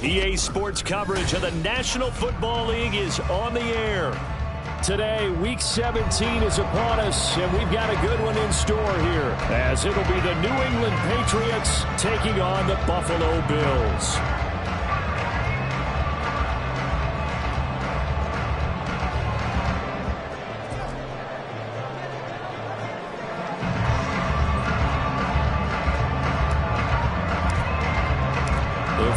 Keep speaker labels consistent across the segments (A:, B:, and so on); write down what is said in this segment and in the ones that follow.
A: EA Sports coverage of the National Football League is on the air. Today, Week 17 is upon us, and we've got a good one in store here, as it'll be the New England Patriots taking on the Buffalo Bills.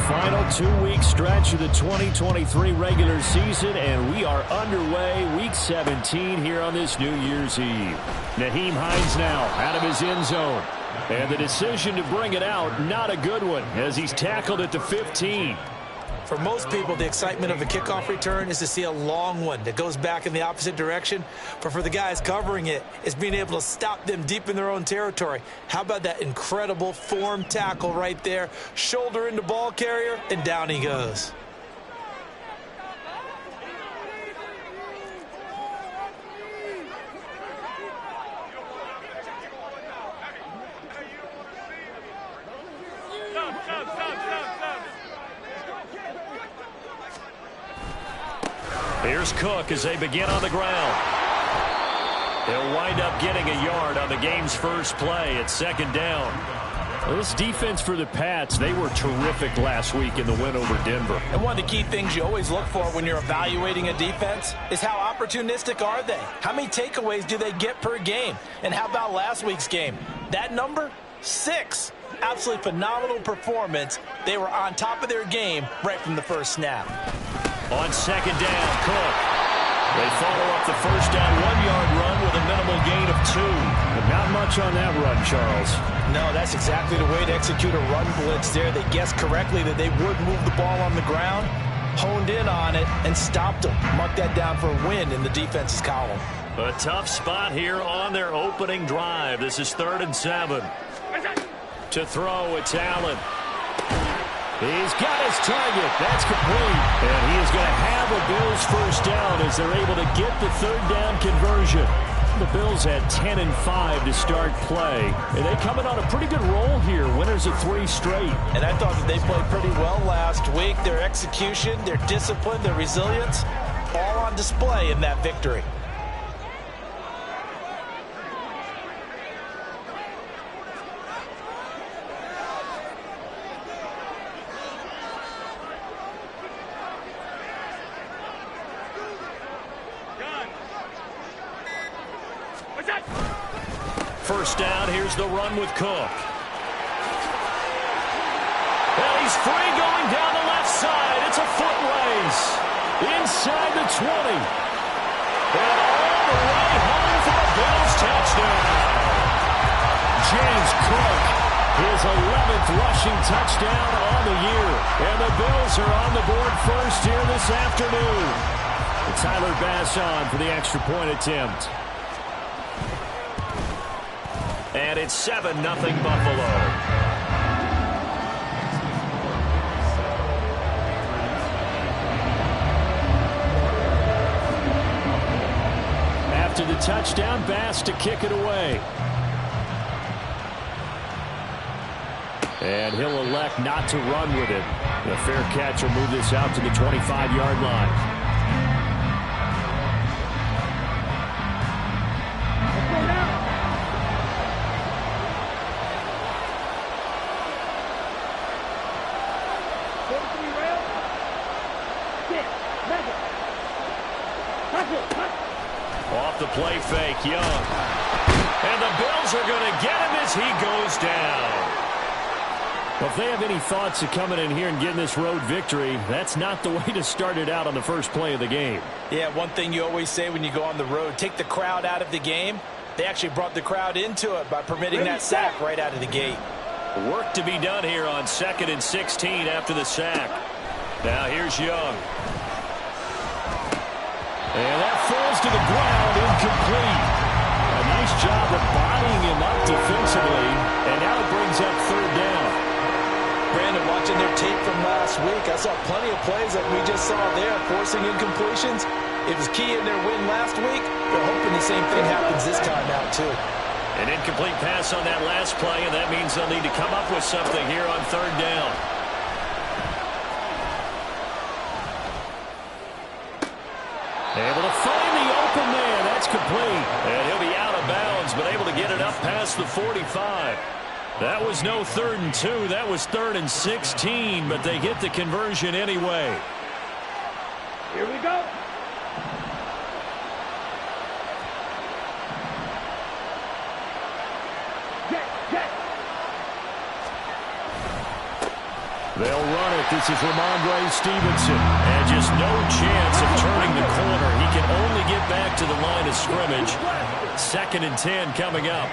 A: Final two-week stretch of the 2023 regular season, and we are underway Week 17 here on this New Year's Eve. Nyheim Hines now out of his end zone. And the decision to bring it out, not a good one, as he's tackled at the 15.
B: For most people, the excitement of a kickoff return is to see a long one that goes back in the opposite direction. But for the guys covering it, it's being able to stop them deep in their own territory. How about that incredible form tackle right there? Shoulder into ball carrier, and down he goes.
A: Here's Cook as they begin on the ground. They'll wind up getting a yard on the game's first play at second down. Well, this defense for the Pats, they were terrific last week in the win over Denver.
B: And one of the key things you always look for when you're evaluating a defense is how opportunistic are they? How many takeaways do they get per game? And how about last week's game? That number? 6. Absolutely phenomenal performance. They were on top of their game right from the first snap.
A: On second down, Cook. They follow up the first down 1-yard run with a minimal gain of 2. But not much on that run, Charles.
B: No, that's exactly the way to execute a run blitz there. They guessed correctly that they would move the ball on the ground, honed in on it, and stopped them. Mark that down for a win in the defense's column.
A: A tough spot here on their opening drive. This is 3rd and 7. To throw, it's Allen. He's got his target. That's complete. And he is going to have a Bills first down as they're able to get the 3rd down conversion. The Bills had 10 and 5 to start play. And they come in on a pretty good roll here. Winners of 3 straight.
B: And I thought that they played pretty well last week. Their execution, their discipline, their resilience, all on display in that victory.
A: First down, here's the run with Cook. And he's free going down the left side. It's a foot race. Inside the 20. And all the way home for a Bills touchdown. James Cook, his 11th rushing touchdown on the year. And the Bills are on the board first here this afternoon. And Tyler Bass on for the extra point attempt. And it's 7-0 Buffalo. After the touchdown, Bass to kick it away. And he'll elect not to run with it. The fair catch will move this out to the 25-yard line. Off the play fake, Young. And the Bills are going to get him as he goes down. Well, if they have any thoughts of coming in here and getting this road victory, that's not the way to start it out on the first play of the game.
B: Yeah, one thing you always say when you go on the road, take the crowd out of the game. They actually brought the crowd into it by permitting that sack right out of the gate.
A: Work to be done here on 2nd and 16 after the sack. Now here's Young. And that falls to the ground, incomplete. A nice job of bodying him up defensively, and now it brings up 3rd down.
B: Brandon, watching their tape from last week, I saw plenty of plays like we just saw there, forcing incompletions. It was key in their win last week. They're hoping the same thing happens this time out, too.
A: An incomplete pass on that last play, and that means they'll need to come up with something here on 3rd down. Able to find the open man. That's complete. And he'll be out of bounds, but able to get it up past the 45. That was no 3rd and 2. That was 3rd and 16, but they get the conversion anyway.
C: Here we go.
A: They'll run it. This is Ramondre Stevenson. And just no chance of turning the corner. He can only get back to the line of scrimmage. 2nd and 10 coming up.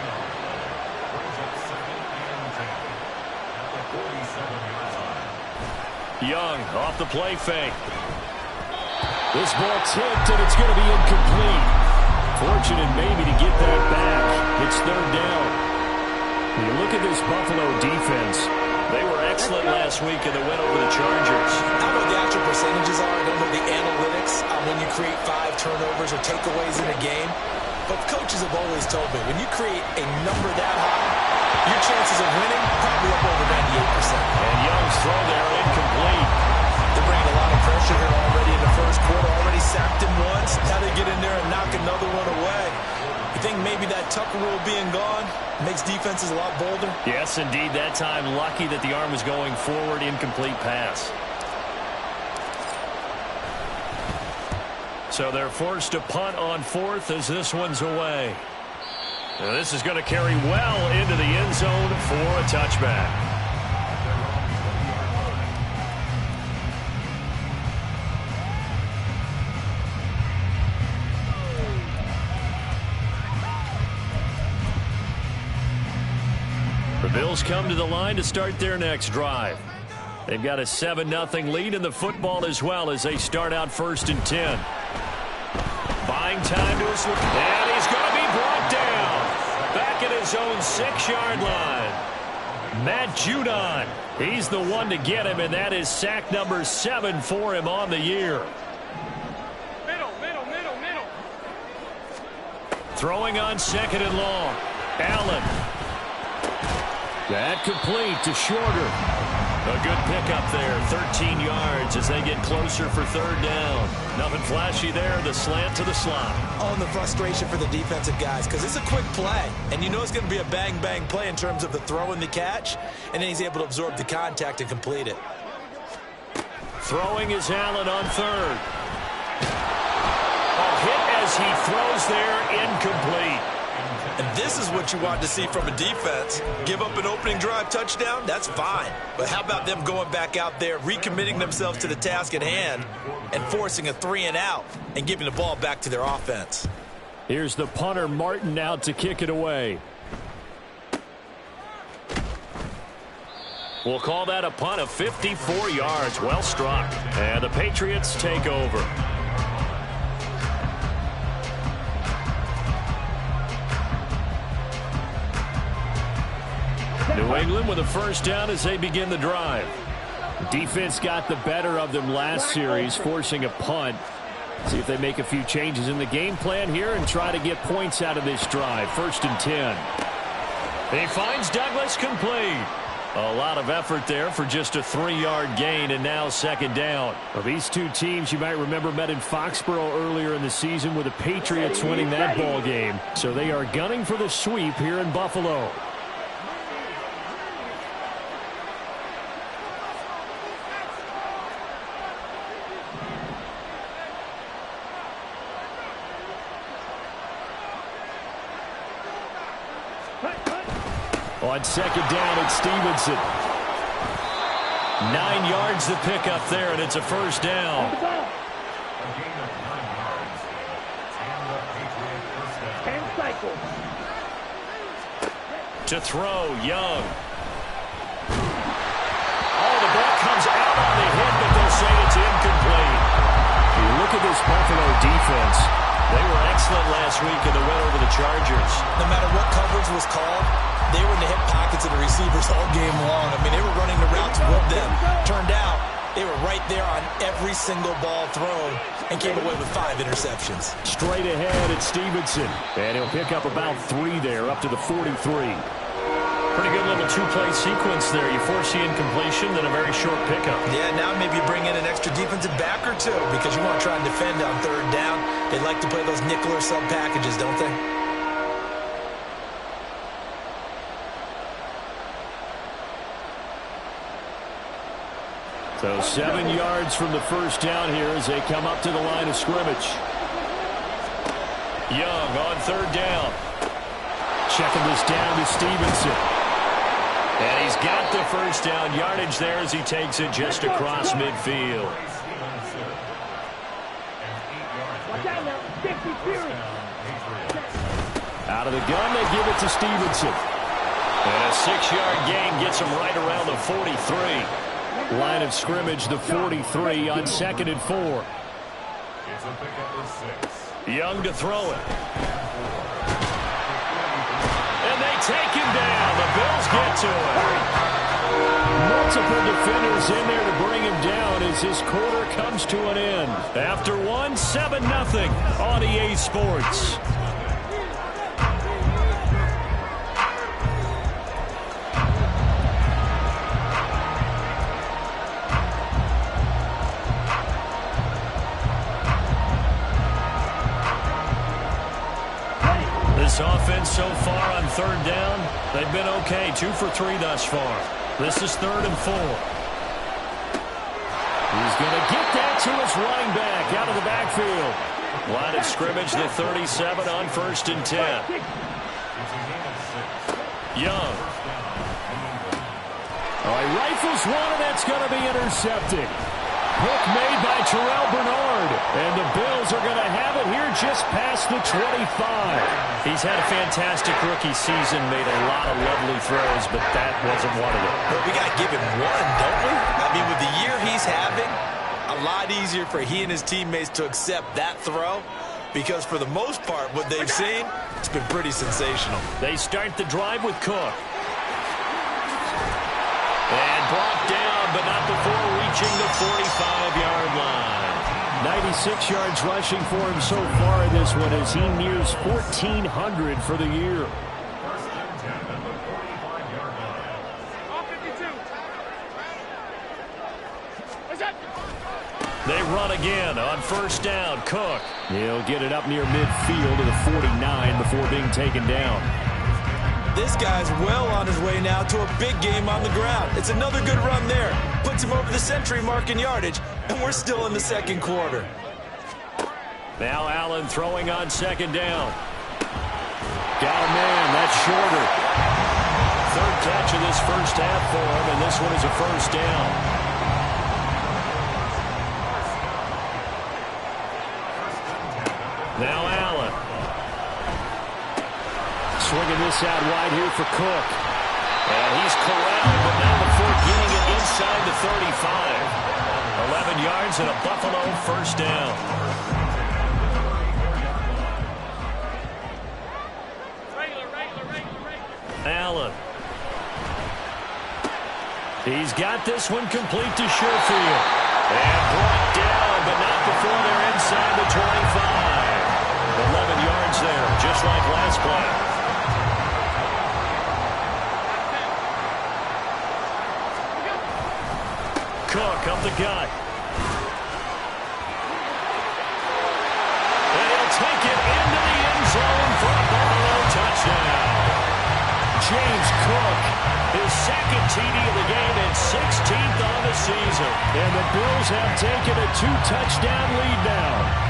A: Young off the play fake. This ball tipped, and it's going to be incomplete. Fortunate maybe to get that back. It's 3rd down. When you look at this Buffalo defense, they were excellent last week in the win over the Chargers.
B: I don't know what the actual percentages are. I don't know the analytics on when you create 5 turnovers or takeaways in a game. But coaches have always told me, when you create a number that high, your chances of winning probably up over 98%.
A: And Young's throw there incomplete.
B: They're bringing a lot of pressure here already in the first quarter. Already sacked him once. Now they get in there and knock another one away. You think maybe that Tucker rule being gone makes defenses a lot bolder?
A: Yes, indeed. That time, lucky that the arm was going forward. Incomplete pass. So they're forced to punt on 4th as this one's away. Now this is going to carry well into the end zone for a touchback. The Bills come to the line to start their next drive. They've got a 7-0 lead in the football as well as they start out 1st and 10. Buying time to his... And he's going to be brought down. Back at his own 6-yard line. Matt Judon. He's the one to get him, and that is sack number 7 for him on the year.
C: Middle.
A: Throwing on 2nd and long. Allen. That complete to Shorter. A good pickup there, 13 yards as they get closer for 3rd down. Nothing flashy there, the slant to the slot.
B: Oh, and the frustration for the defensive guys, because it's a quick play, and you know it's going to be a bang-bang play in terms of the throw and the catch, and then he's able to absorb the contact and complete it.
A: Throwing is Allen on 3rd. A hit as he throws there, incomplete.
B: And this is what you want to see from a defense. Give up an opening drive touchdown, that's fine. But how about them going back out there, recommitting themselves to the task at hand, and forcing a 3-and-out and giving the ball back to their offense.
A: Here's the punter, Martin, out to kick it away. We'll call that a punt of 54 yards. Well struck. And the Patriots take over. New England with a 1st down as they begin the drive. Defense got the better of them last series, forcing a punt. See if they make a few changes in the game plan here and try to get points out of this drive. 1st and 10. He finds Douglas complete. A lot of effort there for just a 3-yard gain, and now 2nd down. Well, these two teams, you might remember, met in Foxborough earlier in the season with the Patriots winning that ball game. So they are gunning for the sweep here in Buffalo. On 2nd down, it's Stevenson. 9 yards to pick up there, and it's a 1st down.
C: 10 cycles.
A: To throw, Young. Oh, the ball comes out on the hit, but they'll say it's incomplete. You look at this Buffalo defense. They were excellent last week in the win over the Chargers.
B: No matter what coverage was called, they were in the hip pockets of the receivers all game long. I mean, they were running the routes with them. Turned out, they were right there on every single ball thrown and came away with 5 interceptions.
A: Straight ahead, it's Stevenson. And he'll pick up about 3 there, up to the 43. Pretty good little two-play sequence there. You force the incompletion, then a very short pickup.
B: Yeah, now maybe you bring in an extra defensive back or two because you want to try and defend on third down. They like to play those nickel or sub packages, don't they?
A: So 7 yards from the first down here as they come up to the line of scrimmage. Young on third down. Checking this down to Stevenson. And he's got the first down yardage there as he takes it just across midfield. Out of the gun, they give it to Stevenson. And a 6-yard gain gets him right around the 43. Line of scrimmage, the 43 on 2nd and 4. Young to throw it. And they take him down. The Bills get to him. Multiple defenders in there to bring him down as this quarter comes to an end. After one, 7-0 on EA Sports. This offense so far on third down, they've been okay. 2 for 3 thus far. This is 3rd and 4. He's going to get that to his running back out of the backfield. Line of scrimmage, the 37 on 1st and 10. Young. Oh, he rifles one, and that's going to be intercepted. Hook made by Terrell Bernard. And the Bills are going to have it here just past the 25. He's had a fantastic rookie season, made a lot of lovely throws, but that wasn't one of them.
B: But we got to give him one, don't we? I mean, with the year he's having, a lot easier for he and his teammates to accept that throw because for the most part, what they've seen, it's been pretty sensational.
A: They start the drive with Cook. And brought down, but not before reaching the 45-yard line. 96 yards rushing for him so far in this one as he nears 1,400 for the year. They run again on 1st down. Cook. He'll get it up near midfield to the 49 before being taken down.
B: This guy's well on his way now to a big game on the ground. It's another good run there. Puts him over the century mark in yardage, and we're still in the 2nd quarter.
A: Now Allen throwing on 2nd down. Got a man. That's shorter. 3rd catch of this first half for him, and this one is a 1st down. Now Allen. Swinging this out wide here for Cook. And he's corralled, but not before getting it inside the 35. 11 yards and a Buffalo 1st down. Allen. He's got this one complete to Sherfield. And brought down, but not before they're inside the 25. 11 yards there, just like last play. Cook up the gut. And he'll take it into the end zone for a Buffalo touchdown. James Cook, his 2nd TD of the game and 16th on the season. And the Bills have taken a 2-touchdown lead now.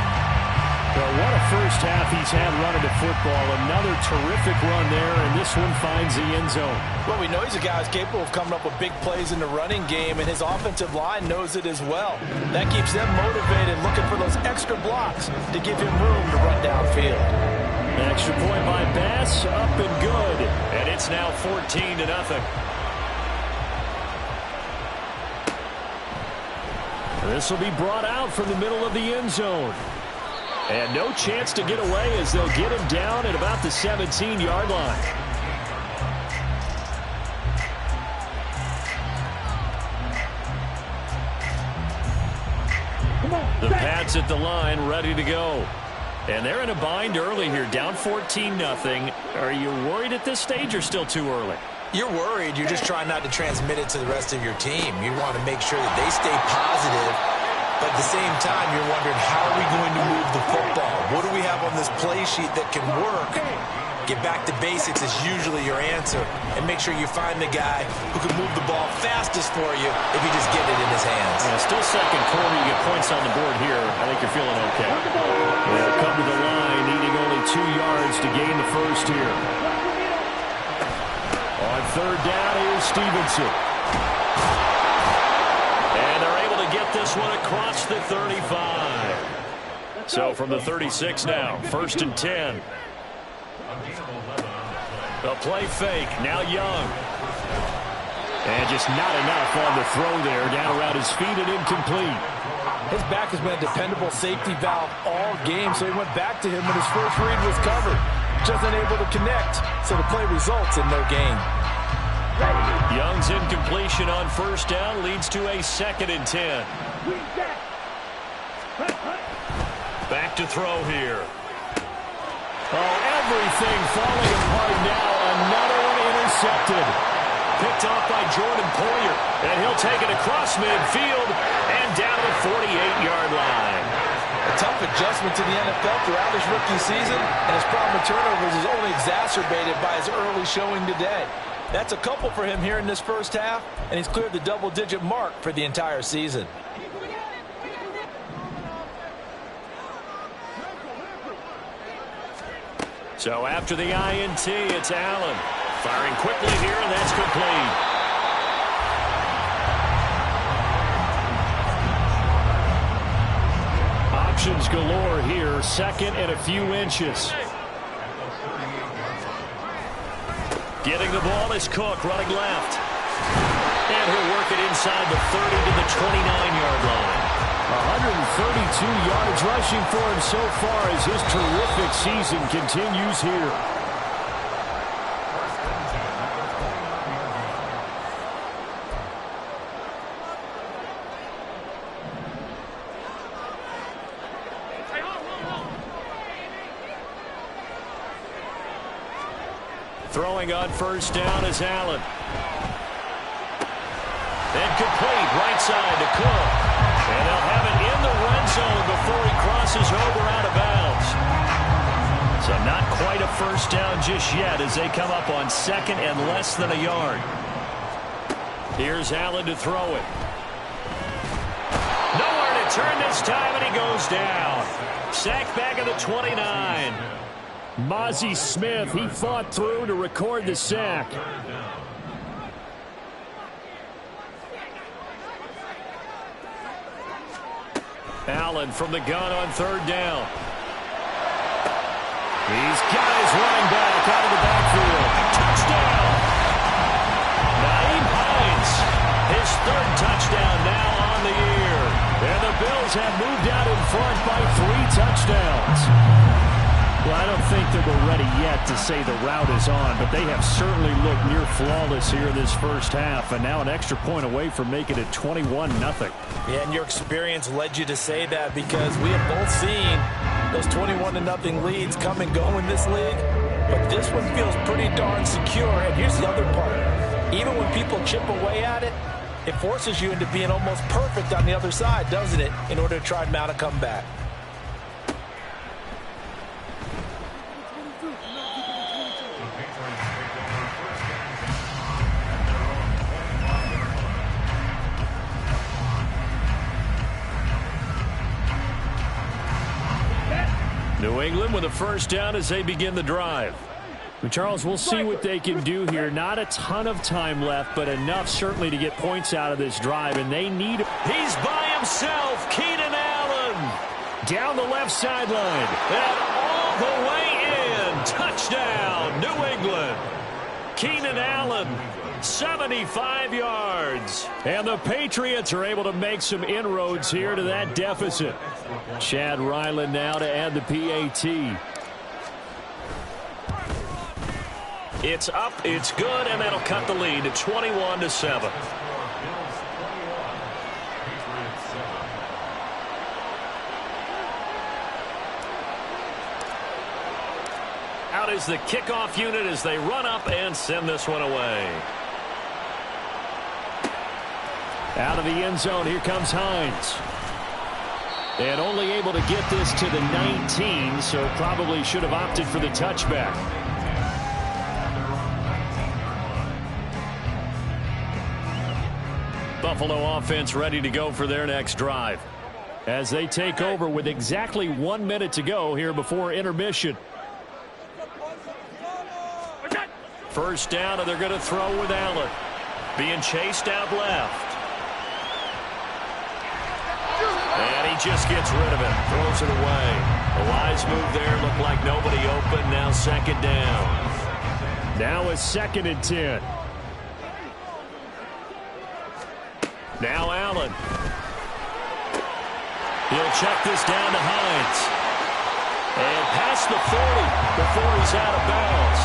A: Well, what a first half he's had running the football. Another terrific run there, and this one finds the end zone.
B: Well, we know he's a guy who's capable of coming up with big plays in the running game, and his offensive line knows it as well. That keeps them motivated, looking for those extra blocks to give him room to run downfield.
A: Extra point by Bass, up and good. And it's now 14-0. This will be brought out from the middle of the end zone. And no chance to get away as they'll get him down at about the 17-yard line. The Pats at the line, ready to go. And they're in a bind early here, down 14-0. Are you worried at this stage or still too early?
B: You're worried. You're just trying not to transmit it to the rest of your team. You want to make sure that they stay positive, but at the same time, you're wondering, how are we going to move the football? What do we have on this play sheet that can work? Get back to basics is usually your answer, and make sure you find the guy who can move the ball fastest for you if you just get it in his hands.
A: Still second quarter. You get points on the board here. I think you're feeling okay. They'll come to the line, needing only 2 yards to gain the first here. On third down, here's Stevenson. And they're able to get this one across the 35. So from the 36 now, 1st and 10. The play fake, now Young. And just not enough on the throw there, down around his feet and incomplete.
B: His back has been a dependable safety valve all game, so he went back to him when his first read was covered. Just unable to connect, so the play results in no gain.
A: Young's incompletion on 1st down leads to a 2nd and 10. Back to throw here. Oh, everything falling apart now. Another one intercepted. Picked off by Jordan Poyer. And he'll take it across midfield and down to the 48-yard line.
B: A tough adjustment to the NFL throughout his rookie season, and his problem with turnovers is only exacerbated by his early showing today. That's a couple for him here in this first half, and he's cleared the double-digit mark for the entire season.
A: So after the INT, it's Allen. Firing quickly here, and that's complete. Options galore here. 2nd and a few inches. Getting the ball is Cook running left. And he'll work it inside the 30 to the 29-yard line. 132 yards rushing for him so far as his terrific season continues here. Throwing on 1st down is Allen. And complete right side to Cook. And they'll have it in the red zone before he crosses over out of bounds. So not quite a 1st down just yet as they come up on 2nd and less than a yard. Here's Allen to throw it. Nowhere to turn this time, and he goes down. Sacked back at the 29. Mozzie Smith, he fought through to record the sack. Allen from the gun on 3rd down. He's got his running back out of the backfield. Touchdown! Naeem Hines, his 3rd touchdown now on the year. And the Bills have moved out in front by 3 touchdowns. Well, I don't think that we're ready yet to say the route is on, but they have certainly looked near flawless here this first half, and now an extra point away from making it 21-0.
B: Yeah, and your experience led you to say that because we have both seen those 21-0 leads come and go in this league, but this one feels pretty darn secure. And here's the other part. Even when people chip away at it, it forces you into being almost perfect on the other side, doesn't it, in order to try and mount a comeback.
A: New England with a 1st down as they begin the drive.
D: Charles, we'll see what they can do here. Not a ton of time left, but enough certainly to get points out of this drive, and they need...
A: He's by himself, Keenan Allen. Down the left sideline. And all the way in. Touchdown, New England. Keenan Allen, 75 yards. And the Patriots are able to make some inroads here to that deficit. Chad Ryland now to add the PAT. It's up, it's good, and that'll cut the lead to 21-7.
D: Out is the kickoff unit as they run up and send this one away. Out of the end zone, here comes Hines. And only able to get this to the 19, so probably should have opted for the touchback. Buffalo offense ready to go for their next drive as they take over with exactly 1 minute to go here before intermission. First down, and they're going to throw with Allen. Being chased out left. And he just gets rid of it. Throws it away. A wise move there. Looked like nobody open. Now second down. Now a 2nd and 10. Now Allen. He'll check this down to Hines. And past the 40 before he's out of bounds.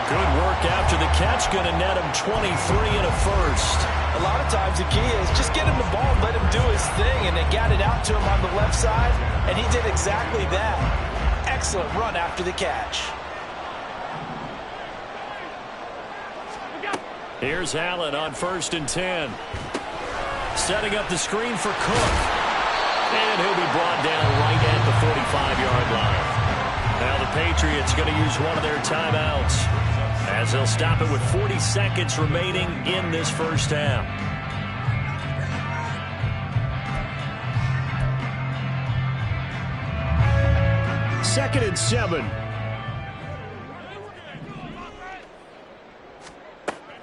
D: Good work after the catch. Going to net him 23 and a first.
B: A lot of times the key is just get him the ball and let him do his thing. And they got it out to him on the left side. And he did exactly that. Excellent run after the catch.
D: Here's Allen on 1st and 10. Setting up the screen for Cook. And he'll be brought down right at the 45-yard line. Now the Patriots going to use one of their timeouts as they'll stop it with 40 seconds remaining in this first half. Second and 7.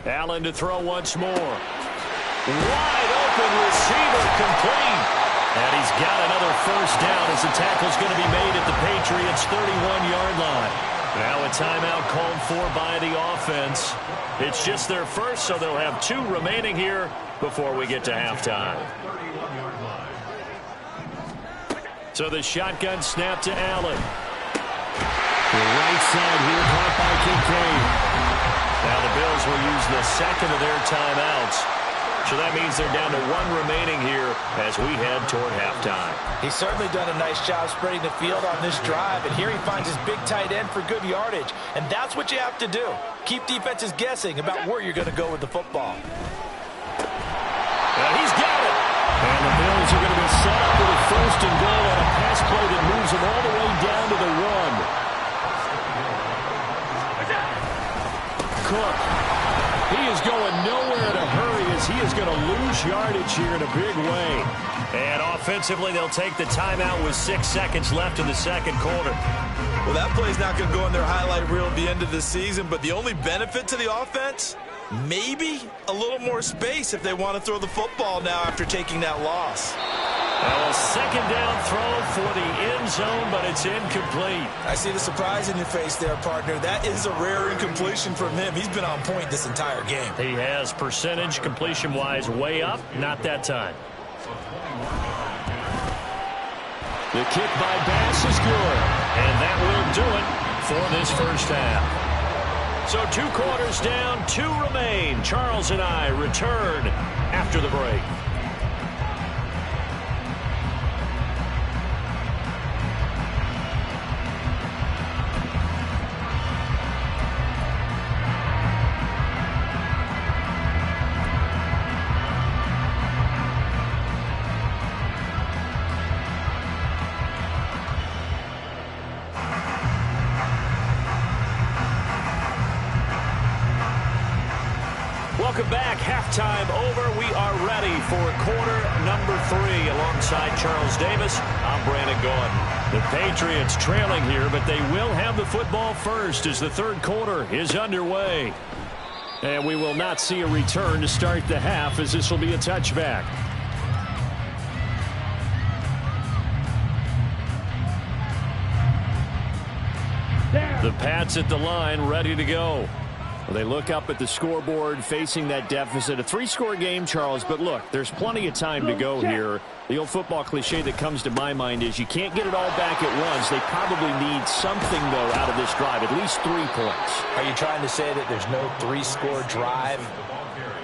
D: Allen to throw once more. Wide open receiver, complete. And he's got another first down as the tackle's going to be made at the Patriots' 31-yard line. Now a timeout called for by the offense. It's just their first, so they'll have 2 remaining here before we get to halftime. So the shotgun snap to Allen. The right side here caught by Kincaid. Now the Bills will use the 2nd of their timeouts. So that means they're down to 1 remaining here as we head toward halftime.
B: He's certainly done a nice job spreading the field on this drive. And here he finds his big tight end for good yardage. And that's what you have to do. Keep defenses guessing about where you're going to go with the football.
D: And he's got it. And the Bills are going to be set up with a 1st and goal on a pass play that moves them all the way down to the 1. Cook. He is going nowhere in a hurry as he is going to lose yardage here in a big way. And offensively, they'll take the timeout with 6 seconds left in the second quarter.
B: Well, that play's not going to go in their highlight reel at the end of the season, but the only benefit to the offense, maybe a little more space if they want to throw the football now after taking that loss.
D: Well, a second down throw for the end zone, but it's incomplete.
B: I see the surprise in your face there, partner. That is a rare incompletion from him. He's been on point this entire game.
D: He has percentage completion-wise way up. Not that time. The kick by Bass is good. And that will do it for this first half. So 2 quarters down, 2 remain. Charles and I return after the break. Welcome back. Halftime over. We are ready for quarter number 3. Alongside Charles Davis, I'm Brandon Gordon. The Patriots trailing here, but they will have the football first as the 3rd quarter is underway. And we will not see a return to start the half as this will be a touchback. The Pats at the line, ready to go. They look up at the scoreboard facing that deficit. A 3-score game, Charles, but look, there's plenty of time to go here. The old football cliche that comes to my mind is you can't get it all back at once. They probably need something, though, out of this drive, at least 3 points.
B: Are you trying to say that there's no 3-score drive?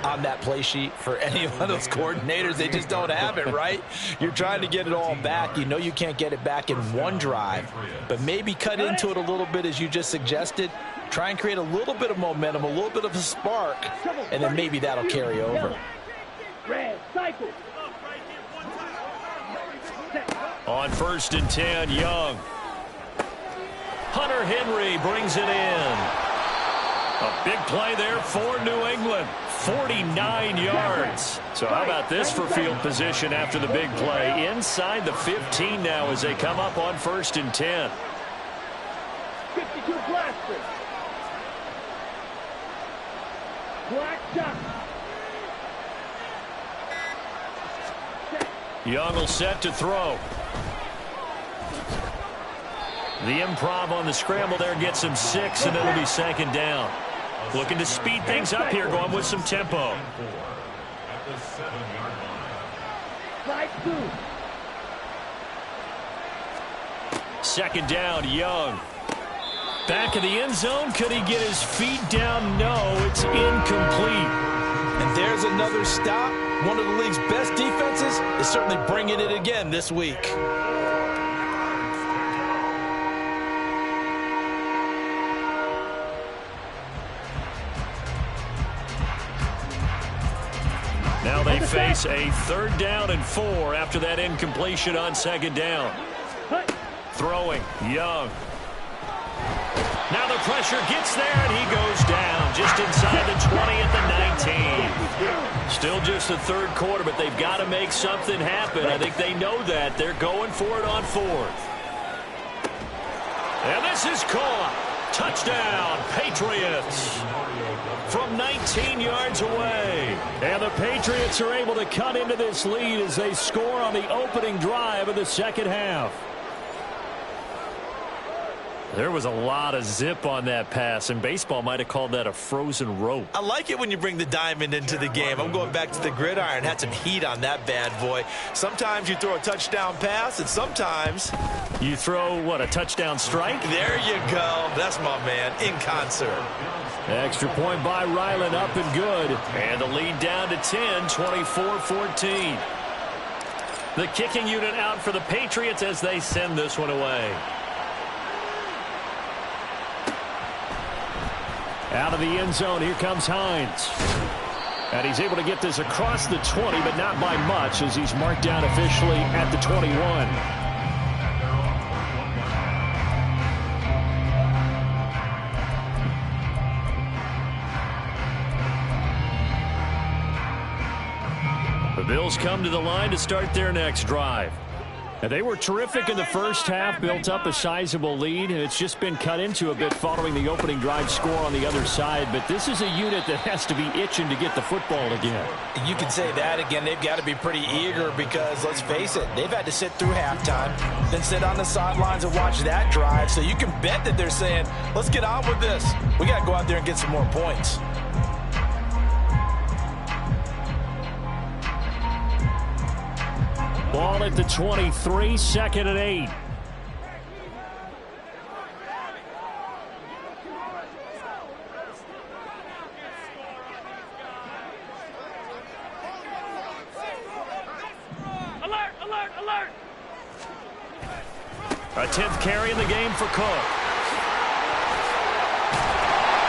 B: on that play sheet for any of those coordinators. They just don't have it, right? You're trying to get it all back. You know you can't get it back in one drive, but maybe cut into it a little bit as you just suggested. Try and create a little bit of momentum, a little bit of a spark, and then maybe that'll carry over.
C: Red, cycle.
D: On 1st and 10, Young. Hunter Henry brings it in. A big play there for New England. 49 yards. So how about this for field position after the big play? Inside the 15 now as they come up on 1st and 10.
C: 52 blaster. Black shot.
D: Young will set to throw. The improv on the scramble there gets him 6, and it'll be 2nd down. Looking to speed things up here, going with some tempo.
C: Slide 2.
D: 2nd down, Young. Back in the end zone. Could he get his feet down? No, it's incomplete.
B: And there's another stop. One of the league's best defenses is certainly bringing it again this week.
D: Now they face a 3rd down and 4 after that incompletion on 2nd down. Throwing, Young. Now the pressure gets there, and he goes down just inside the 20 at the 19. Still just the 3rd quarter, but they've got to make something happen. I think they know that. They're going for it on 4th. And this is caught. Touchdown, Patriots. From 19 yards away. And the Patriots are able to cut into this lead as they score on the opening drive of the 2nd half. There was a lot of zip on that pass, and baseball might have called that a frozen rope.
B: I like it when you bring the diamond into the game. I'm going back to the gridiron. Had some heat on that bad boy. Sometimes you throw a touchdown pass, and sometimes
D: you throw, what, a touchdown strike?
B: There you go. That's my man, in concert.
D: Extra point by Ryland, up and good. And the lead down to 10, 24-14. The kicking unit out for the Patriots as they send this one away. Out of the end zone, here comes Hines. And he's able to get this across the 20, but not by much as he's marked down officially at the 21. The Bills come to the line to start their next drive. And they were terrific in the first half, built up a sizable lead, and it's just been cut into a bit following the opening drive score on the other side. But this is a unit that has to be itching to get the football again.
B: You can say that again. They've got to be pretty eager because, let's face it, they've had to sit through halftime, then sit on the sidelines and watch that drive. So you can bet that they're saying, let's get on with this. We got to go out there and get some more points.
D: Ball at the 23, 2nd and 8.
C: Alert, alert, alert.
D: A 10th carry in the game for Cook.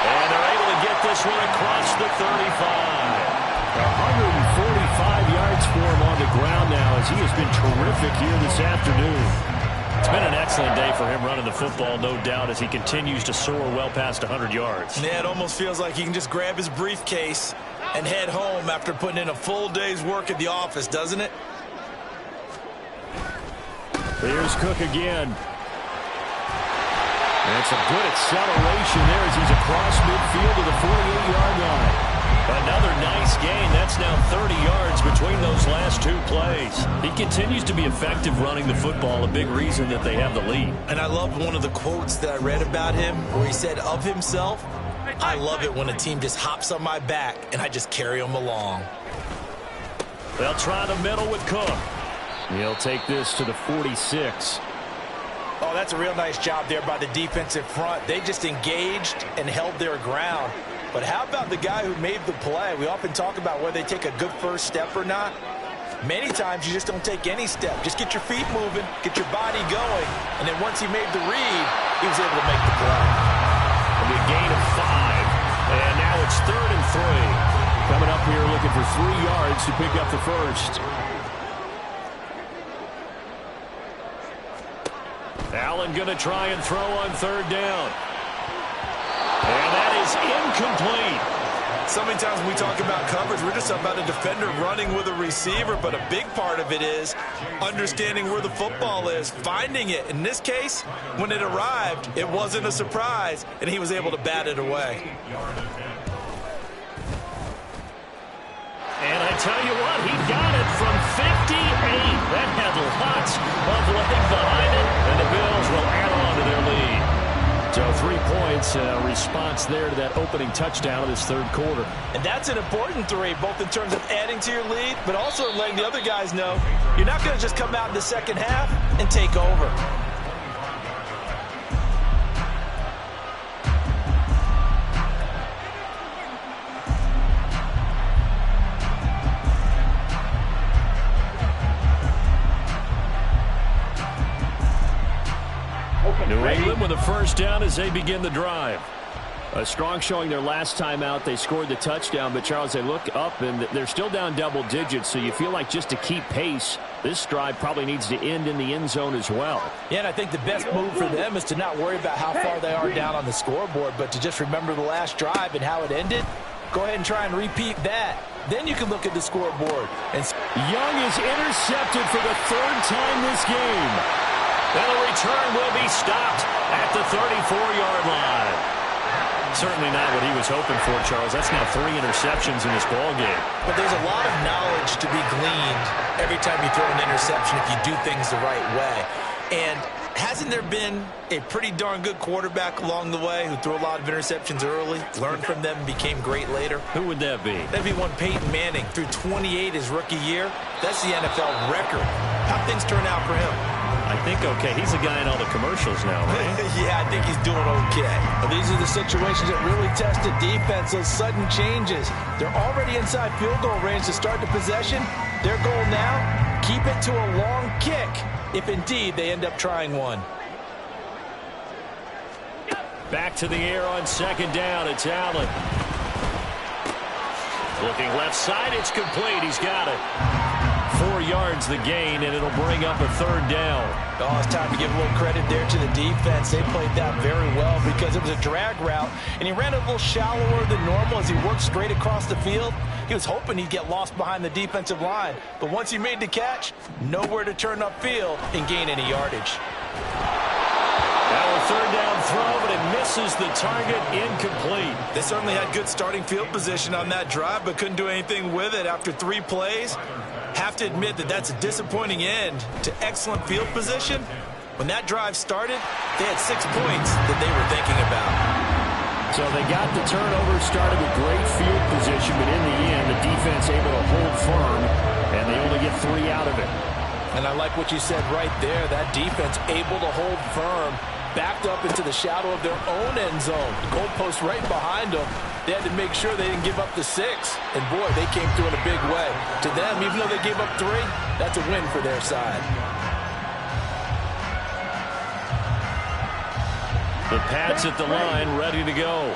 D: And they're able to get this one across the 35. 145 yards for him on the ground now as he has been terrific here this afternoon. It's been an excellent day for him running the football, no doubt, as he continues to soar well past 100 yards.
B: Yeah, it almost feels like he can just grab his briefcase and head home after putting in a full day's work at the office, doesn't it?
D: Here's Cook again. And some good acceleration there as he's across midfield to the 48-yard line. Another nice gain. That's now 30 yards between those last 2 plays. He continues to be effective running the football, a big reason that they have the lead.
B: And I love one of the quotes that I read about him where he said of himself, I love it when a team just hops on my back and I just carry them along.
D: They'll try the middle with Cook. He'll take this to the 46.
B: Oh, that's a real nice job there by the defensive front. They just engaged and held their ground. But how about the guy who made the play? We often talk about whether they take a good first step or not. Many times you just don't take any step. Just get your feet moving, get your body going, and then once he made the read, he was able to make the play.
D: It'll be a gain of 5, and now it's 3rd and 3. Coming up here looking for 3 yards to pick up the first. Allen going to try and throw on 3rd down. And that is incomplete.
B: So many times when we talk about coverage, we're just about a defender running with a receiver, but a big part of it is understanding where the football is, finding it. In this case, when it arrived, it wasn't a surprise, and he was able to bat it away.
D: And I tell you what, he got it from 58. That had lots of leg behind it, and the Bills will add on to their lead. So 3 points, response there to that opening touchdown of this 3rd quarter.
B: And that's an important 3, both in terms of adding to your lead, but also letting the other guys know you're not going to just come out in the second half and take over.
D: New England with a first down as they begin the drive. A strong showing their last time out. They scored the touchdown, but Charles, they look up and they're still down double digits, so you feel like just to keep pace, this drive probably needs to end in the end zone as well.
B: Yeah, and I think the best move for them is to not worry about how far they are down on the scoreboard, but to just remember the last drive and how it ended. Go ahead and try and repeat that. Then you can look at the scoreboard. And
D: Young is intercepted for the 3rd time this game. And the return will be stopped at the 34-yard line. Certainly not what he was hoping for, Charles. That's now 3 interceptions in this ballgame.
B: But there's a lot of knowledge to be gleaned every time you throw an interception if you do things the right way. And hasn't there been a pretty darn good quarterback along the way who threw a lot of interceptions early, learned from them, and became great later?
D: Who would that be?
B: That'd be one Peyton Manning, threw 28 his rookie year. That's the NFL record. How'd things turn out for him?
D: I think okay. He's the guy in all the commercials now, right?
B: Yeah, I think he's doing okay. But these are the situations that really test the defense, those sudden changes. They're already inside field goal range to start the possession. Their goal now, keep it to a long kick, if indeed they end up trying one.
D: Back to the air on 2nd down. It's Allen. Looking left side. It's complete. He's got it. 4 yards the gain, and it'll bring up a 3rd down.
B: Oh, it's time to give a little credit there to the defense. They played that very well because it was a drag route, and he ran a little shallower than normal as he worked straight across the field. He was hoping he'd get lost behind the defensive line, but once he made the catch, nowhere to turn upfield and gain any yardage.
D: Now a 3rd down throw, but it misses the target, incomplete.
B: They certainly had good starting field position on that drive, but couldn't do anything with it after 3 plays. Have to admit that that's a disappointing end to excellent field position. When that drive started, they had 6 points that they were thinking about.
D: So they got the turnover, started with great field position, but in the end, the defense able to hold firm, and they only get 3 out of it.
B: And I like what you said right there. That defense able to hold firm, backed up into the shadow of their own end zone. The goalpost right behind them. They had to make sure they didn't give up the 6. And, boy, they came through in a big way. To them, even though they gave up 3, that's a win for their side.
D: The Pats at the line, ready to go.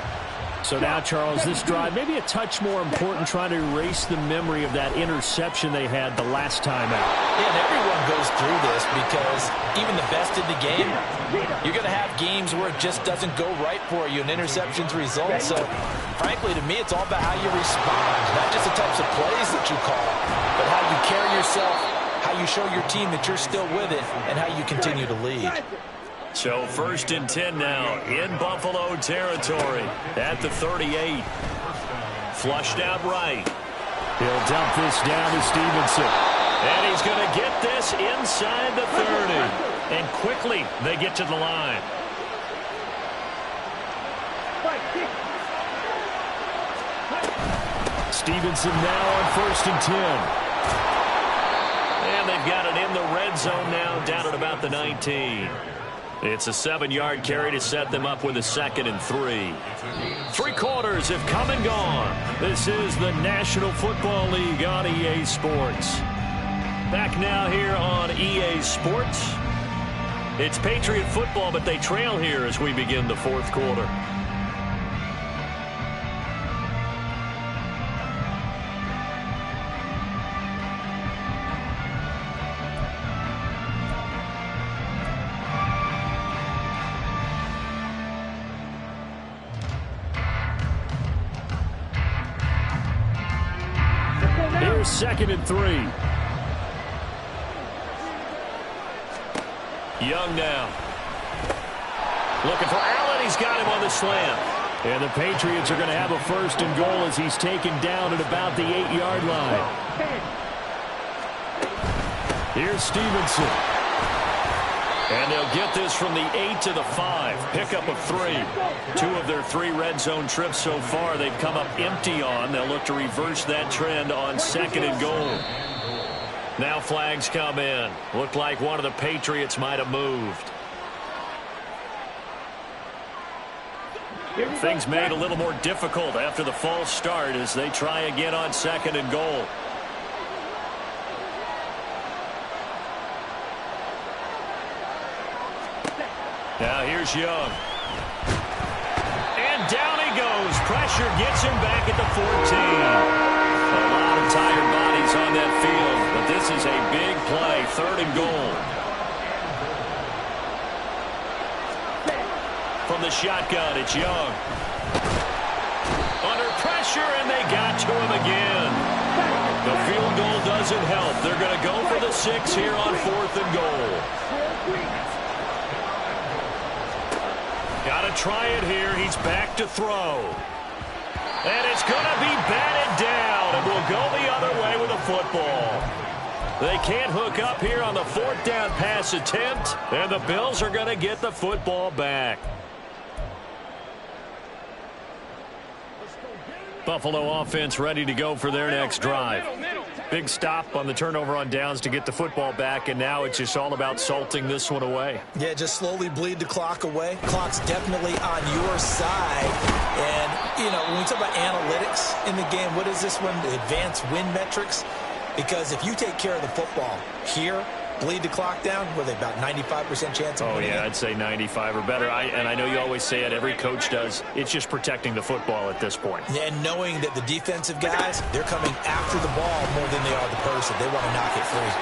D: So now, Charles, this drive maybe a touch more important, trying to erase the memory of that interception they had the last time out.
B: Yeah, and everyone goes through this because even the best in the game, you're going to have games where it just doesn't go right for you, and interceptions result. So, frankly, to me, it's all about how you respond, not just the types of plays that you call, but how you carry yourself, how you show your team that you're still with it, and how you continue to lead.
D: So 1st and 10 now in Buffalo territory at the 38. Flushed out right. He'll dump this down to Stevenson. And he's going to get this inside the 30. And quickly they get to the line. Stevenson now on 1st and 10. And they've got it in the red zone now, down at about the 19. It's a 7-yard carry to set them up with a 2nd and 3. 3 quarters have come and gone. This is the National Football League on EA Sports. Back now here on EA Sports. It's Patriot football, but they trail here as we begin the 4th quarter. Here's 2nd and 3. Young now. Looking for Allen. He's got him on the slant. And the Patriots are going to have a 1st and goal as he's taken down at about the 8-yard line. Here's Stevenson. And they'll get this from the 8 to the 5. Pickup of 3. 2 of their 3 red zone trips so far they've come up empty on. They'll look to reverse that trend on 2nd and goal. Now flags come in. Looked like one of the Patriots might have moved. Things made a little more difficult after the false start as they try again on 2nd and goal. Now here's Young. And down he goes. Pressure gets him back at the 14. A lot of tired bodies on that field, but this is a big play. 3rd and goal. From the shotgun, it's Young. Under pressure, and they got to him again. The field goal doesn't help. They're going to go for the 6 here on 4th and goal. Got to try it here. He's back to throw. And it's going to be batted down, and will go the other way with a football. They can't hook up here on the 4th down pass attempt, and the Bills are going to get the football back. Buffalo offense ready to go for their next drive. Big stop on the turnover on downs to get the football back, and now it's just all about salting this one away.
B: Yeah, just slowly bleed the clock away. Clock's definitely on your side. And, you know, when we talk about analytics in the game, what is this one? The advanced win metrics? Because if you take care of the football here, bleed the clock down, were they about 95% chance of winning?
D: Oh, yeah, I'd say 95 or better. And I know you always say it, every coach does. It's just protecting the football at this point.
B: Yeah, and knowing that the defensive guys, they're coming after the ball more than they are the person. They want to knock it free.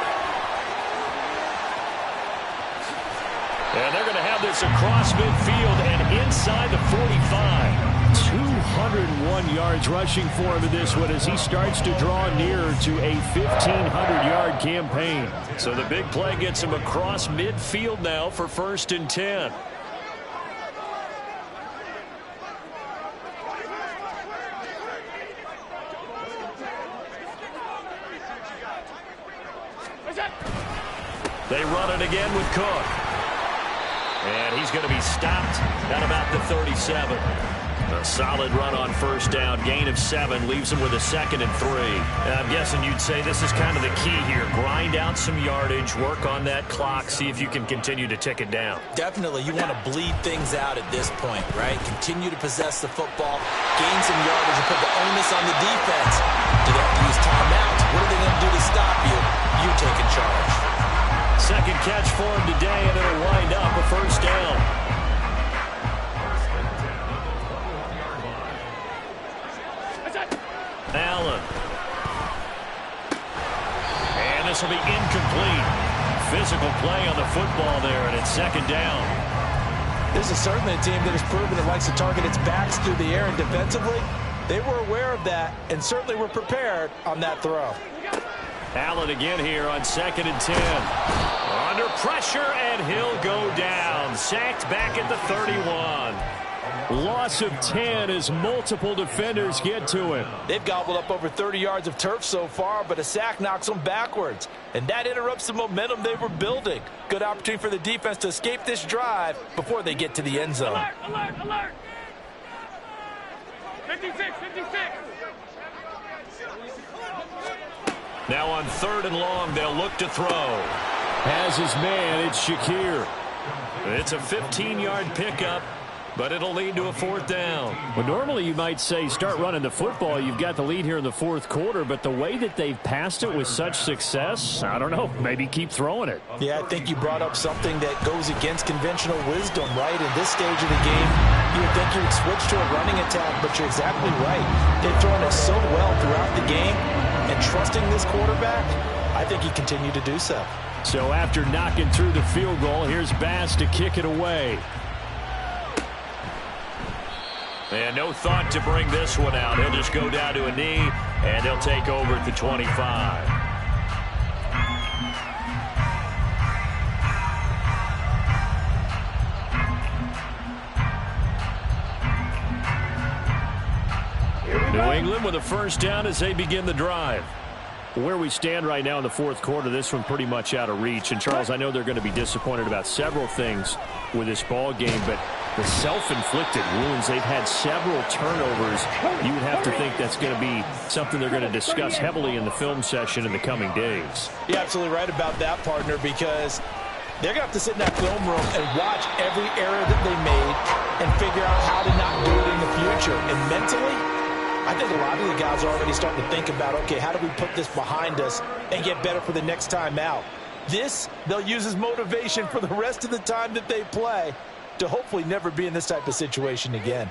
D: And they're going to have this across midfield and inside the 45. 201 yards rushing for him in this one as he starts to draw nearer to a 1,500-yard campaign. So the big play gets him across midfield now for 1st and 10. They run it again with Cook. And he's going to be stopped at about the 37. A solid run on 1st down. Gain of 7 leaves him with a 2nd and 3. I'm guessing you'd say this is kind of the key here. Grind out some yardage, work on that clock, see if you can continue to tick it down.
B: Definitely. You want to bleed things out at this point, right? Continue to possess the football, gain some yardage, and put the onus on the defense. Do they have to use timeouts? What are they going to do to stop you? You taking charge.
D: 2nd catch for him today, and it'll wind up a 1st down. Allen. And this will be incomplete. Physical play on the football there, and it's 2nd down.
B: This is certainly a team that has proven it likes to target its backs through the air, and defensively, they were aware of that and certainly were prepared on that throw.
D: Allen again here on 2nd and 10. Under pressure, and he'll go down. Sacked back at the 31. Loss of 10 as multiple defenders get to him.
B: They've gobbled up over 30 yards of turf so far, but a sack knocks them backwards. And that interrupts the momentum they were building. Good opportunity for the defense to escape this drive before they get to the end zone.
C: Alert, alert, alert. 56, 56.
D: Now on 3rd and long, they'll look to throw. Has his man, it's Shakir. It's a 15-yard pickup, but it'll lead to a 4th down.
A: Well, normally you might say start running the football. You've got the lead here in the 4th quarter, but the way that they've passed it with such success, I don't know, maybe keep throwing it.
B: Yeah, I think you brought up something that goes against conventional wisdom, right? In this stage of the game, you would think you would switch to a running attack, but you're exactly right. They've thrown it so well throughout the game, and trusting this quarterback, I think he continued to do so.
A: So after knocking through the field goal, here's Bass to kick it away.
D: And no thought to bring this one out. He'll just go down to a knee, and he'll take over at the 25. New England with a 1st down as they begin the drive.
A: Where we stand right now in the 4th quarter, this one pretty much out of reach. And, Charles, I know they're going to be disappointed about several things with this ball game, but the self-inflicted wounds, they've had several turnovers. You would have to think that's going to be something they're going to discuss heavily in the film session in the coming days.
B: You're absolutely right about that, partner, because they're going to have to sit in that film room and watch every error that they made and figure out how to not do it in the future. And mentally, I think a lot of the guys are already starting to think about, okay, how do we put this behind us and get better for the next time out? This, they'll use as motivation for the rest of the time that they play to hopefully never be in this type of situation again.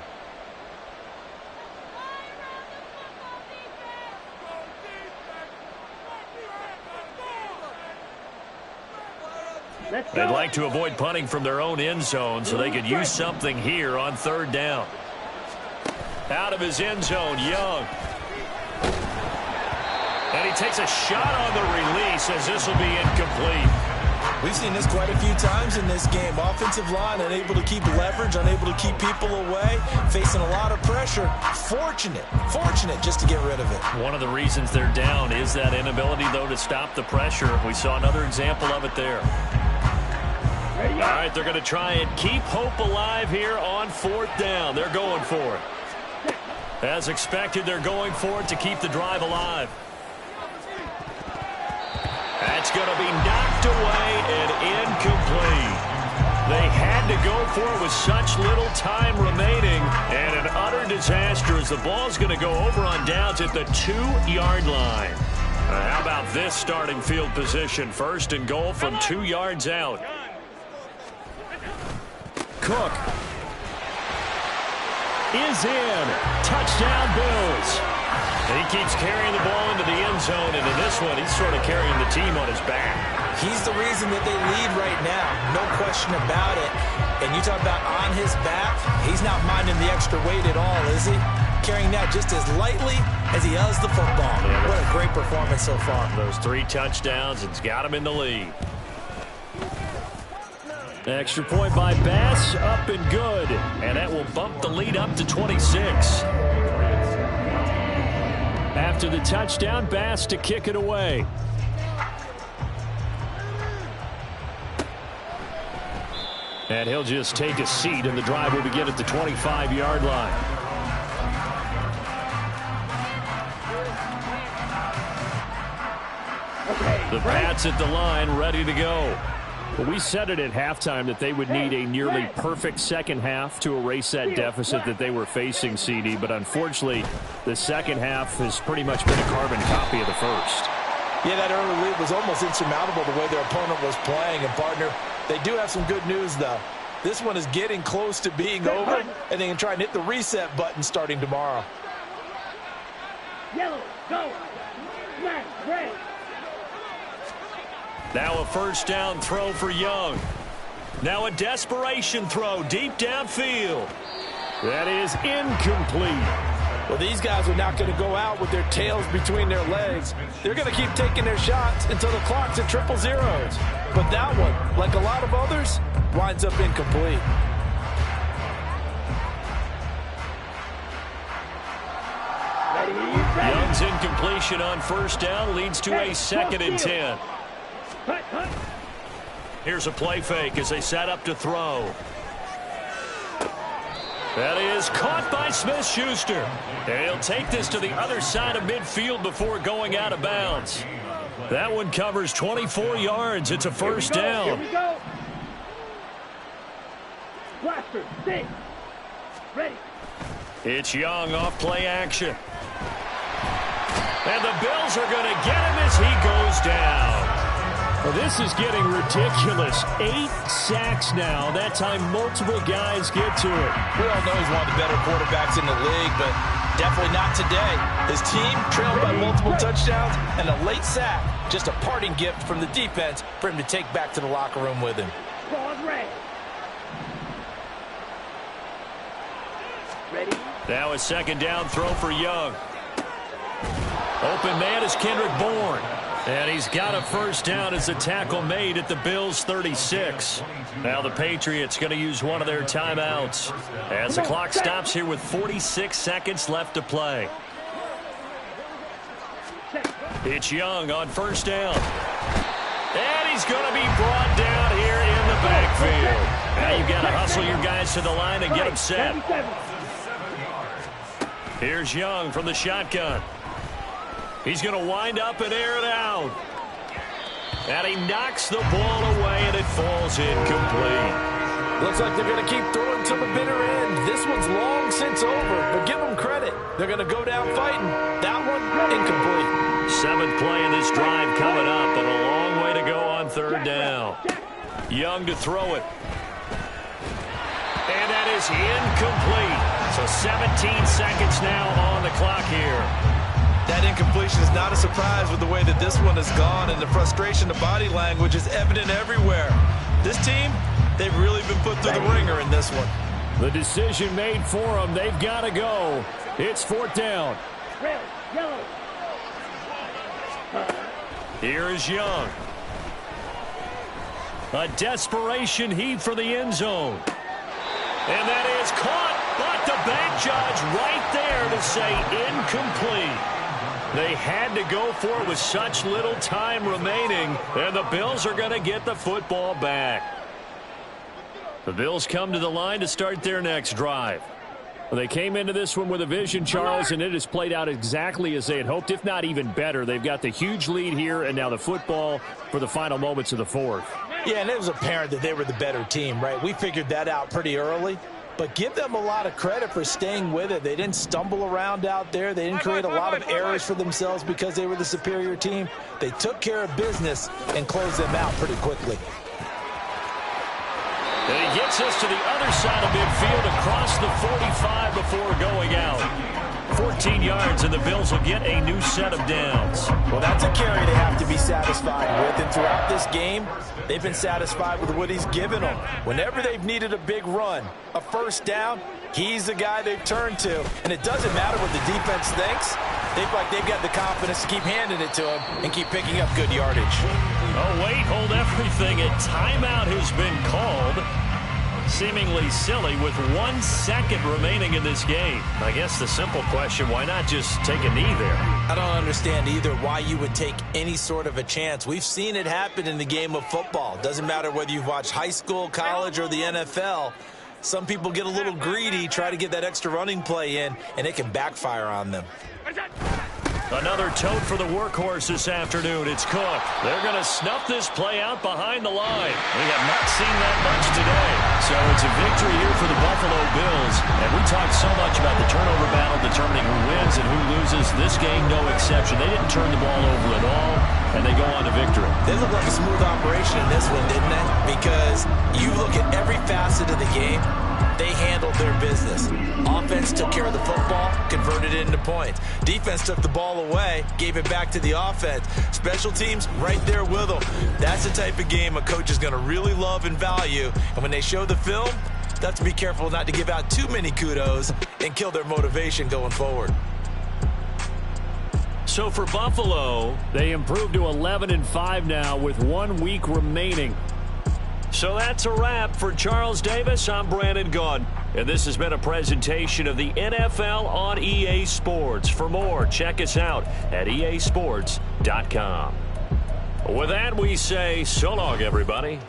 D: They'd like to avoid punting from their own end zone so they could use something here on 3rd down. Out of his end zone, Young. And he takes a shot on the release as this will be incomplete.
B: We've seen this quite a few times in this game. Offensive line unable to keep leverage, unable to keep people away, facing a lot of pressure. Fortunate just to get rid of it.
D: One of the reasons they're down is that inability, though, to stop the pressure. We saw another example of it there. All right, they're going to try and keep hope alive here on 4th down. They're going for it. As expected, they're going for it to keep the drive alive. That's going to be knocked away and incomplete. They had to go for it with such little time remaining, and an utter disaster as the ball's going to go over on downs at the 2-yard line. How about this starting field position? 1st and goal from 2 yards out.
A: Cook is in. Touchdown, Bills.
D: He keeps carrying the ball into the end zone, and in this one, he's sort of carrying the team on his back.
B: He's the reason that they lead right now, no question about it. And you talk about on his back, he's not minding the extra weight at all, is he? Carrying that just as lightly as he does the football. Yeah, what a great performance so far.
D: Those 3 touchdowns, it's got him in the lead.
A: Extra point by Bass, up and good.
D: And that will bump the lead up to 26.
A: After the touchdown, Bass to kick it away. And he'll just take a seat, and the drive will begin at the 25-yard line. The Pats at the line, ready to go. Well, we said it at halftime that they would need a nearly perfect second half to erase that deficit that they were facing, CD. But unfortunately, the second half has pretty much been a carbon copy of the first.
B: Yeah, that early lead was almost insurmountable the way their opponent was playing. And, partner, they do have some good news, though. This one is getting close to being over, and they can try and hit the reset button starting tomorrow.
C: Yellow, go. Smash, red.
D: Now a 1st down throw for Young. Now a desperation throw deep downfield.
A: That is incomplete.
B: Well, these guys are not going to go out with their tails between their legs. They're going to keep taking their shots until the clock's at 000. But that one, like a lot of others, winds up incomplete.
D: Young's incompletion on 1st down leads to a 2nd and 10. Here's a play fake as they set up to throw. That is caught by Smith-Schuster. And he'll take this to the other side of midfield before going out of bounds. That one covers 24 yards. It's a 1st down.
C: After 6. Ready.
A: It's Young off play action. And the Bills are going to get him as he goes down. Well, this is getting ridiculous. 8 sacks now. That time multiple guys get to it.
B: We all know he's one of the better quarterbacks in the league, but definitely not today. His team trailed by multiple touchdowns and a late sack. Just a parting gift from the defense for him to take back to the locker room with him.
C: Ball's ready. Ready.
A: Now a second down throw for Young. Open man is Kendrick Bourne. And he's got a first down as a tackle made at the Bills' 36. Now the Patriots going to use one of their timeouts as the clock stops here with 46 seconds left to play. It's Young on first down. And he's going to be brought down here in the backfield. Now you've got to hustle your guys to the line and get them set. Here's Young from the shotgun. He's going to wind up and air it out. And he knocks the ball away, and it falls incomplete.
B: Looks like they're going to keep throwing to the bitter end. This one's long since over, but give them credit. They're going to go down fighting. That one, incomplete.
A: 7th play in this drive coming up, but a long way to go on third down. Young to throw it. And that is incomplete. So 17 seconds now on the clock here.
B: That incompletion is not a surprise with the way that this one has gone, and the frustration, the body language is evident everywhere. This team, they've really been put through the ringer in this one.
A: The decision made for them. They've got to go. It's 4th down.
C: Red, yellow.
A: Here is Young. A desperation heave for the end zone. And that is caught, but the back judge right there to say incomplete. They had to go for it with such little time remaining, and the Bills are going to get the football back. The Bills come to the line to start their next drive. Well, they came into this one with a vision, Charles, and it has played out exactly as they had hoped, if not even better. They've got the huge lead here, and now the football for the final moments of the 4th.
B: Yeah, and it was apparent that they were the better team, right? We figured that out pretty early. But give them a lot of credit for staying with it. They didn't stumble around out there. They didn't create a lot of errors for themselves because they were the superior team. They took care of business and closed them out pretty quickly.
A: And he gets us to the other side of midfield across the 45 before going out. 14 yards, and the Bills will get a new set of downs.
B: Well, that's a carry they have to be satisfied with. And throughout this game, they've been satisfied with what he's given them. Whenever they've needed a big run, a first down, he's the guy they've turned to. And it doesn't matter what the defense thinks. They feel like they've got the confidence to keep handing it to him and keep picking up good yardage.
A: Oh, wait, hold everything. A timeout has been called. Seemingly silly with 1 second remaining in this game. I guess the simple question, why not just take a knee there?
B: I don't understand either why you would take any sort of a chance. We've seen it happen in the game of football. Doesn't matter whether you've watched high school, college, or the NFL. Some people get a little greedy, try to get that extra running play in, and it can backfire on them.
A: Another tote for the workhorse this afternoon. It's Cook. They're going to snuff this play out behind the line. We have not seen that much today. So it's a victory here for the Buffalo Bills. And we talked so much about the turnover battle determining who wins and who loses. This game, no exception. They didn't turn the ball over at all, and they go on to victory.
B: They look like a smooth operation in this one, didn't they? Because you look at every facet of the game, they handled their business. Offense took care of the football, converted it into points. Defense took the ball away, gave it back to the offense. Special teams right there with them. That's the type of game a coach is going to really love and value. And when they show the film, they have to be careful not to give out too many kudos and kill their motivation going forward.
A: So for Buffalo, they improved to 11-5 now with 1 week remaining. So that's a wrap. For Charles Davis, I'm Brandon Gaudin. And this has been a presentation of the NFL on EA Sports. For more, check us out at easports.com. With that, we say so long, everybody.